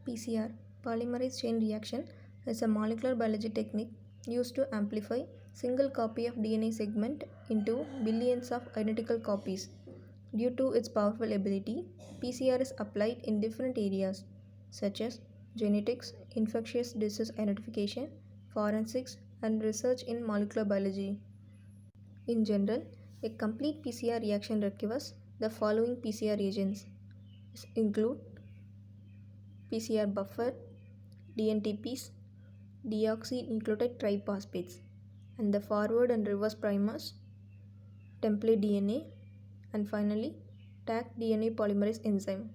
PCR, polymerase chain reaction, is a molecular biology technique used to amplify single copy of DNA segment into billions of identical copies. Due to its powerful ability, PCR is applied in different areas such as genetics, infectious disease identification, forensics, and research in molecular biology. In general, a complete PCR reaction requires the following PCR agents include PCR buffer, DNTPs, deoxynucleotide triphosphates, and the forward and reverse primers, template DNA, and finally, Taq DNA polymerase enzyme.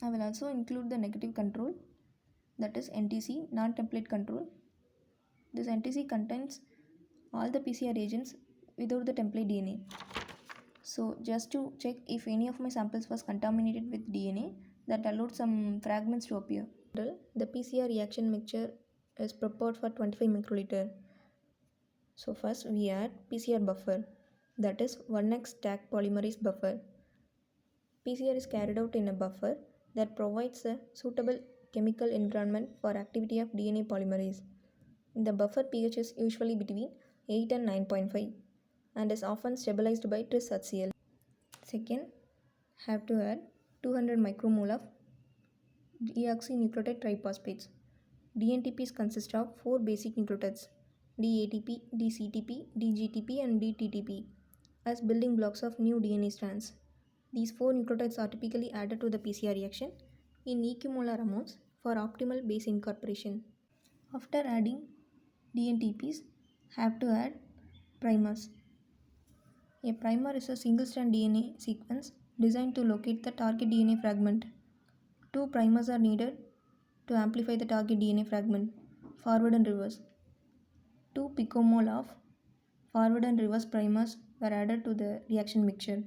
I will also include the negative control, that is NTC, non-template control. This NTC contains all the PCR agents without the template DNA. So just to check if any of my samples was contaminated with DNA, that allowed some fragments to appear. The PCR reaction mixture is prepared for 25 microliter. So first we add PCR buffer, that is 1x Taq polymerase buffer. PCR is carried out in a buffer that provides a suitable chemical environment for activity of DNA polymerase. The buffer pH is usually between 8 and 9.5 and is often stabilized by tris HCl. Second, have to add 200 micromole of deoxynucleotide triphosphates. DNTPs consist of 4 basic nucleotides DATP, DCTP, DGTP, and DTTP as building blocks of new DNA strands. These 4 nucleotides are typically added to the PCR reaction in equimolar amounts for optimal base incorporation. After adding DNTPs, have to add primers. A primer is a single-strand DNA sequence designed to locate the target DNA fragment. 2 primers are needed to amplify the target DNA fragment, forward and reverse. 2 picomole of forward and reverse primers were added to the reaction mixture.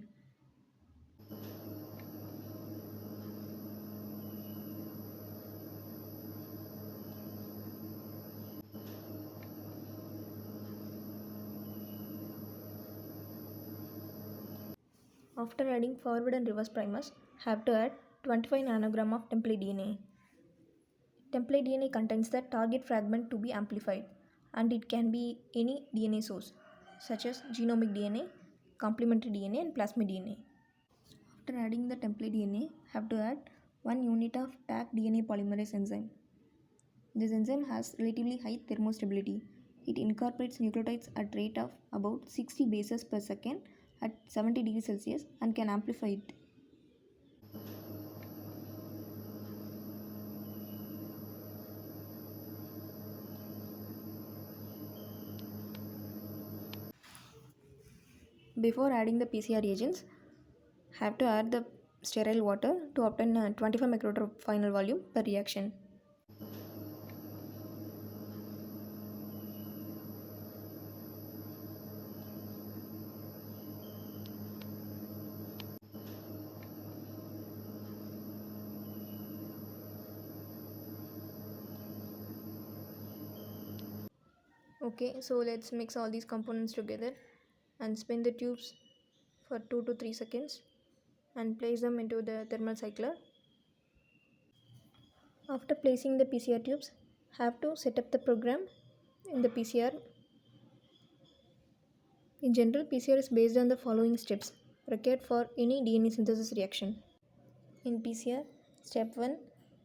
After adding forward and reverse primers, have to add 25 nanogram of template DNA. Template DNA contains the target fragment to be amplified, and it can be any DNA source such as genomic DNA, complementary DNA, and plasmid DNA. After adding the template DNA, have to add 1 unit of Taq DNA polymerase enzyme. This enzyme has relatively high thermostability. It incorporates nucleotides at rate of about 60 bases per second at 70 degrees Celsius and can amplify it. Before adding the PCR reagents, have to add the sterile water to obtain 25 microliter of final volume per reaction. Okay, so let's mix all these components together and spin the tubes for 2 to 3 seconds and place them into the thermal cycler. After placing the PCR tubes, have to set up the program in the PCR. In general, PCR is based on the following steps required for any DNA synthesis reaction. In PCR, step 1,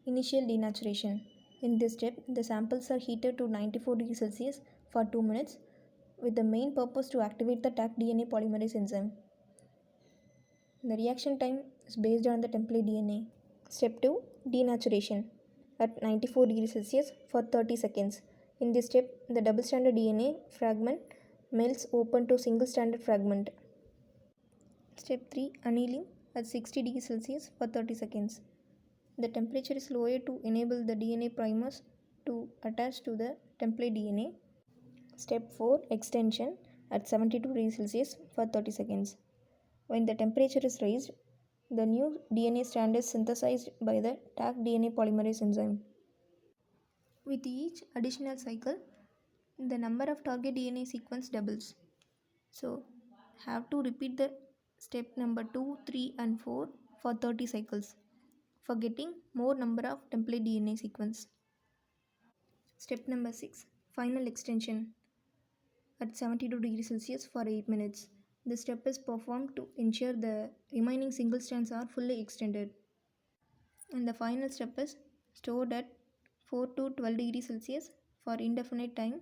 initial denaturation. In this step, the samples are heated to 94 degrees Celsius for 2 minutes with the main purpose to activate the Taq DNA polymerase enzyme. The reaction time is based on the template DNA. Step 2, denaturation at 94 degrees Celsius for 30 seconds. In this step, the double-stranded DNA fragment melts open to single-stranded fragment. Step 3, annealing at 60 degrees Celsius for 30 seconds. The temperature is lowered to enable the DNA primers to attach to the template DNA. Step 4, extension at 72 degrees Celsius for 30 seconds. When the temperature is raised, the new DNA strand is synthesized by the Taq DNA polymerase enzyme. With each additional cycle, the number of target DNA sequence doubles. So, have to repeat the step number 2, 3 and 4 for 30 cycles. for getting more number of template DNA sequence. Step number 6. Final extension at 72 degrees Celsius for 8 minutes. This step is performed to ensure the remaining single strands are fully extended. And the final step is stored at 4 to 12 degrees Celsius for indefinite time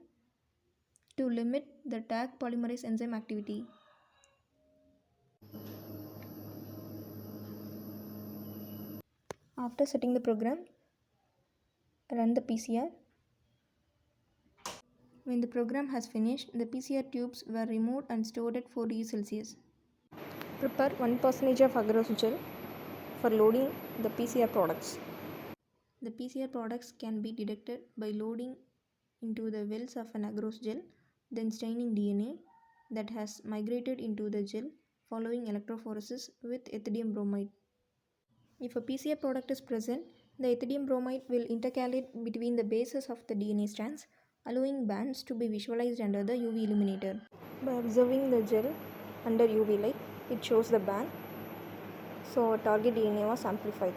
to limit the Taq polymerase enzyme activity. After setting the program, run the PCR. When the program has finished, the PCR tubes were removed and stored at 4 degrees Celsius. Prepare 1% of agarose gel for loading the PCR products. The PCR products can be detected by loading into the wells of an agarose gel, then staining DNA that has migrated into the gel following electrophoresis with ethidium bromide. If a PCR product is present, the ethidium bromide will intercalate between the bases of the DNA strands, allowing bands to be visualized under the UV illuminator. By observing the gel under UV light, it shows the band, so target DNA was amplified.